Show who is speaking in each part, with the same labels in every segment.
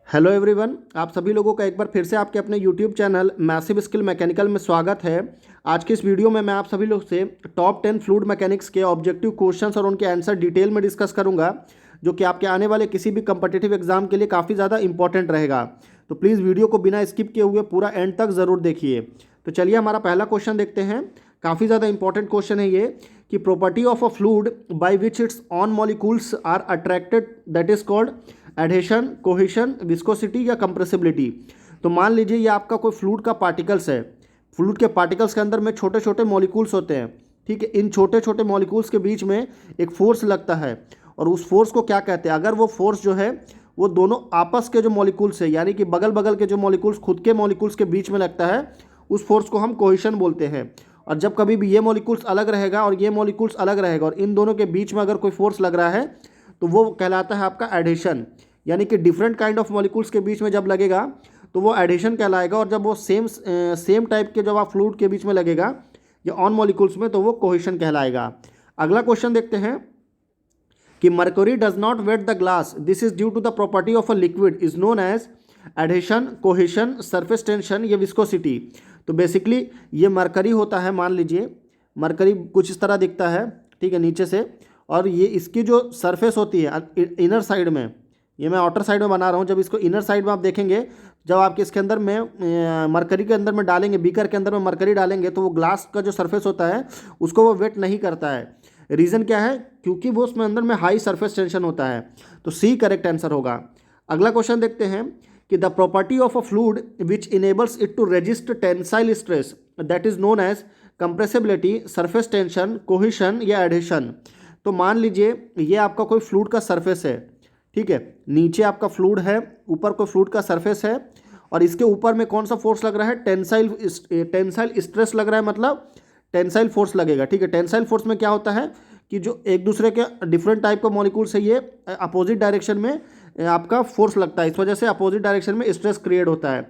Speaker 1: Hello everyone, आप सभी लोगों का एक बार फिर से आपके अपने YouTube channel massive skill mechanical में स्वागत है। आज के इस वीडियो में मैं आप सभी लोग से टॉप 10 फ्लूइड मैकेनिक्स के ऑब्जेक्टिव क्वेश्चंस और उनके आंसर डिटेल में डिस्कस करूंगा, जो कि आपके आने वाले किसी भी कम्पिटिटिव एग्जाम के लिए काफ़ी ज़्यादा इंपॉर्टेंट रहेगा। तो प्लीज़ वीडियो को बिना स्किप किए हुए पूरा एंड तक ज़रूर देखिए। तो चलिए हमारा पहला क्वेश्चन देखते हैं। काफ़ी ज़्यादा इंपॉर्टेंट क्वेश्चन है ये कि property of a fluid by which its on molecules are attracted that is called adhesion, cohesion, viscosity या कंप्रेसिबिलिटी। तो मान लीजिए ये आपका कोई फ्लूइड का पार्टिकल्स है। फ्लूइड के पार्टिकल्स के अंदर में छोटे छोटे मॉलिक्यूल्स होते हैं, ठीक है। इन छोटे छोटे मॉलिक्यूल्स के बीच में एक फोर्स लगता है और उस फोर्स को क्या कहते हैं? अगर वो फोर्स जो है वो दोनों आपस के जो मॉलिक्यूल्स है, यानी कि बगल बगल के जो मॉलिक्यूल्स खुद के मॉलिक्यूल्स के बीच में लगता है, उस फोर्स को हम कोहेशन बोलते हैं। और जब कभी भी ये मॉलिक्यूल्स अलग रहेगा और ये मॉलिक्यूल्स अलग रहेगा और इन दोनों के बीच में अगर कोई फोर्स लग रहा है तो वो कहलाता है आपका एडहेशन। यानी कि डिफरेंट काइंड ऑफ मॉलिक्यूल्स के बीच में जब लगेगा तो वो एडहेशन कहलाएगा, और जब वो सेम टाइप के जब आप फ्लूइड के बीच में लगेगा या ऑन मॉलिक्यूल्स में तो वो कोहेशन कहलाएगा। अगला क्वेश्चन देखते हैं कि mercury does not wet the glass, this is due to the property of a liquid is known as adhesion, cohesion, surface tension या विस्कोसिटी। तो बेसिकली ये मरकरी होता है। मान लीजिए मरकरी कुछ इस तरह दिखता है, ठीक है, नीचे से, और ये इसकी जो सरफेस होती है इनर साइड में, ये मैं आउटर साइड में बना रहा हूँ। जब इसको इनर साइड में आप देखेंगे, जब आपके इसके अंदर में मरकरी के अंदर में डालेंगे, बीकर के अंदर में मरकरी डालेंगे, तो वो ग्लास का जो सरफेस होता है उसको वो वेट नहीं करता है। रीज़न क्या है? क्योंकि वो उसमें अंदर में हाई सरफेस टेंशन होता है। तो सी करेक्ट आंसर होगा। अगला क्वेश्चन देखते हैं कि the property of a fluid which enables it to resist tensile stress that is known as compressibility, surface tension, cohesion या एडहेशन। तो मान लीजिए ये आपका कोई फ्लूइड का सरफेस है, ठीक है, नीचे आपका फ्लूइड है, ऊपर कोई फ्लूइड का सरफेस है, और इसके ऊपर में कौन सा फोर्स लग रहा है? टेंसाइल स्ट्रेस लग रहा है, मतलब टेंसाइल फोर्स लगेगा, ठीक है। टेंसाइल फोर्स में क्या होता है कि जो एक दूसरे के डिफरेंट टाइप का मॉलिक्यूल्स है, ये अपोजिट डायरेक्शन में आपका फोर्स लगता है, इस वजह से अपोजिट डायरेक्शन में स्ट्रेस क्रिएट होता है।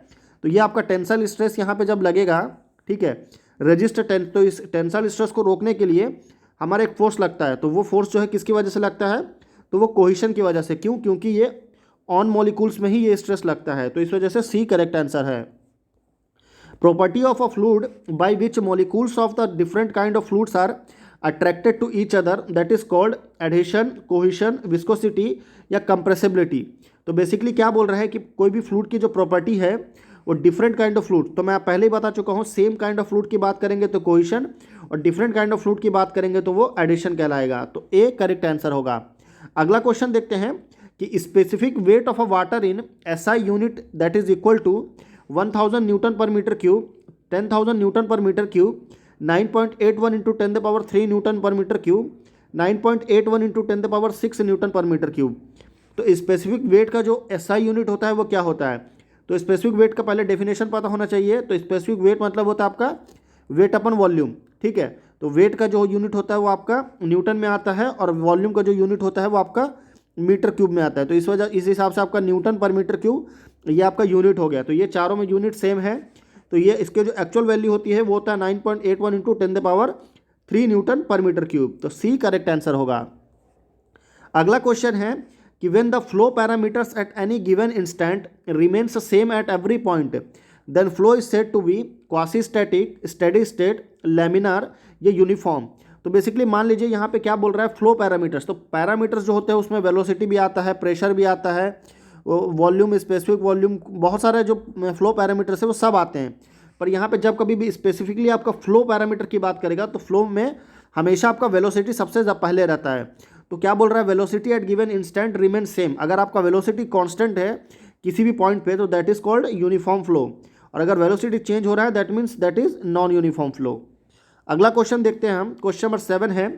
Speaker 1: तो ये आपका टेंसाइल स्ट्रेस यहाँ पे जब लगेगा, ठीक है, तो इस टेंसाइल स्ट्रेस को रोकने के लिए हमारा एक फोर्स लगता है। तो वो फोर्स जो है किसकी वजह से लगता है? तो वो कोहेशन की वजह से। क्यों? क्योंकि ये ऑन मॉलिक्यूल्स में ही ये स्ट्रेस लगता है। तो इस वजह से सी करेक्ट आंसर है। Property of a fluid by which molecules of the different kind of fluids are attracted to each other that is called adhesion, cohesion, viscosity या कंप्रेसिबिलिटी। तो बेसिकली क्या बोल रहा है कि कोई भी फ्लूइड की जो प्रॉपर्टी है वो डिफरेंट काइंड ऑफ फ्लूइड, तो मैं पहले ही बता चुका हूँ, सेम काइंड ऑफ फ्लूइड की बात करेंगे तो कोहेशन, और डिफरेंट काइंड ऑफ फ्लूइड की बात करेंगे तो वो एडिशन कहलाएगा। तो ए करेक्ट आंसर होगा। अगला क्वेश्चन देखते हैं कि specific weight of a water in SI unit that is equal to 1000 newton per metre cube, 10,000 newton per metre cube, 9.81 into 10³ newton per metre cube, 9.81 into 10⁶ newton per metre cube. तो specific weight का जो SI unit होता है वो क्या होता है? तो स्पेसिफिक वेट का पहले डेफिनेशन पता होना चाहिए। तो स्पेसिफिक वेट मतलब होता है आपका वेट अपन वॉल्यूम, ठीक है। तो वेट का जो यूनिट होता है वो आपका न्यूटन में आता है, और वॉल्यूम का जो यूनिट होता है वो आपका मीटर क्यूब में आता है। तो इस हिसाब से आपका न्यूटन पर मीटर क्यूब ये आपका यूनिट हो गया। तो ये चारों में यूनिट सेम है। तो ये इसके जो एक्चुअल वैल्यू होती है वो होता है 9.81 into 10³ newton per metre cube. तो सी करेक्ट आंसर होगा। अगला क्वेश्चन है कि when the flow parameters at any given instant remains same at every point then flow is said to be quasi static, steady state, laminar या uniform. तो basically मान लीजिए यहाँ पे क्या बोल रहा है? Flow parameters. तो पैरामीटर्स जो होते हैं उसमें वेलोसिटी भी आता है, प्रेशर भी आता है, वॉल्यूम, स्पेसिफिक वॉल्यूम, बहुत सारे जो फ्लो पैरामीटर्स है वो सब आते हैं। पर यहाँ पे जब कभी भी स्पेसिफिकली आपका फ्लो पैरामीटर की बात करेगा तो फ्लो में हमेशा आपका वेलोसिटी सबसे पहले रहता है। तो क्या बोल रहा है? Velocity at given instant remain same. अगर आपका वेलोसिटी कांस्टेंट है किसी भी पॉइंट पे तो that is called uniform flow, और अगर वेलोसिटी चेंज हो रहा है that means that is non uniform flow. अगला क्वेश्चन देखते हैं हम। क्वेश्चन नंबर 7 है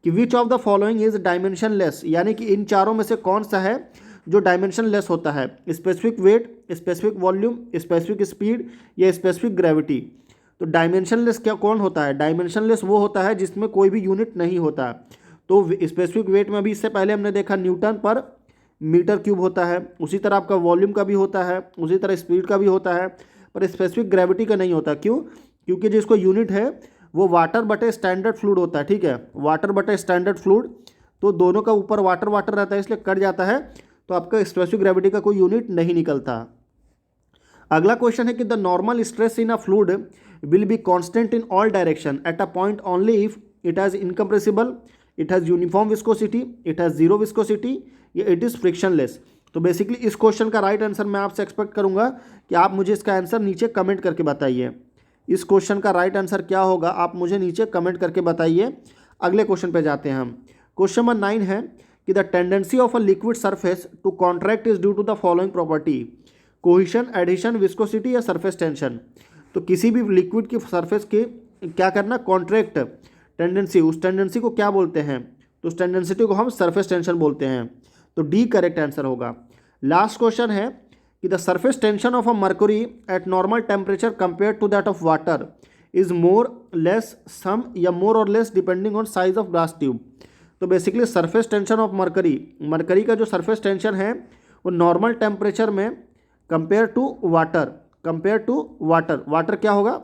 Speaker 1: कि which of the following is dimension less, यानी कि इन चारों में से कौन सा है जो डायमेंशन लेस होता है? Specific weight, specific volume, specific speed या स्पेसिफिक ग्रेविटी। तो डायमेंशन लेस क्या कौन होता है? डायमेंशन लेस वो होता है जिसमें कोई भी यूनिट नहीं होता। तो स्पेसिफिक वेट में भी इससे पहले हमने देखा न्यूटन पर मीटर क्यूब होता है, उसी तरह आपका वॉल्यूम का भी होता है, उसी तरह स्पीड का भी होता है, पर स्पेसिफिक ग्रेविटी का नहीं होता। क्यों? क्योंकि जिसको यूनिट है वो वाटर बटे स्टैंडर्ड फ्लूइड होता है, ठीक है, वाटर बटे स्टैंडर्ड फ्लूइड। तो दोनों का ऊपर वाटर वाटर रहता है इसलिए कट जाता है। तो आपका स्पेसिफिक ग्रेविटी का कोई यूनिट नहीं निकलता। अगला क्वेश्चन है कि the normal stress in a fluid will be constant in all direction at a point only if it has incompressible, it has uniform viscosity, it has zero viscosity, या it is frictionless. तो basically इस question का right answer मैं आपसे expect करूंगा कि आप मुझे इसका आंसर नीचे कमेंट करके बताइए। इस क्वेश्चन का राइट आंसर क्या होगा आप मुझे नीचे कमेंट करके बताइए। अगले क्वेश्चन पे जाते हैं हम। क्वेश्चन नंबर 9 है कि the tendency of a liquid surface to contract is due to the following property, cohesion, adhesion, viscosity या सरफेस टेंशन। तो किसी भी लिक्विड की सरफेस की क्या करना, कॉन्ट्रैक्ट टेंडेंसी, उस टेंडेंसी को क्या बोलते हैं, तो उस टेंडेंसी को हम सरफेस टेंशन बोलते हैं। तो डी करेक्ट आंसर होगा। लास्ट क्वेश्चन है कि the surface tension of a mercury at normal temperature compare to that of water is more less same या मोर और less depending on size of glass tube. तो basically surface tension of mercury का जो surface tension है वो normal temperature में compare to water क्या होगा,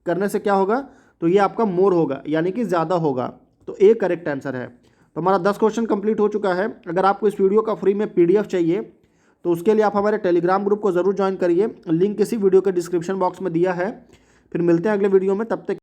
Speaker 1: करने से क्या होगा, तो ये आपका मोर होगा, यानी कि ज़्यादा होगा। तो ए करेक्ट आंसर है। तो हमारा 10 क्वेश्चन कंप्लीट हो चुका है। अगर आपको इस वीडियो का फ्री में PDF चाहिए तो उसके लिए आप हमारे टेलीग्राम ग्रुप को ज़रूर ज्वाइन करिए, लिंक इसी वीडियो के डिस्क्रिप्शन बॉक्स में दिया है। फिर मिलते हैं अगले वीडियो में, तब तक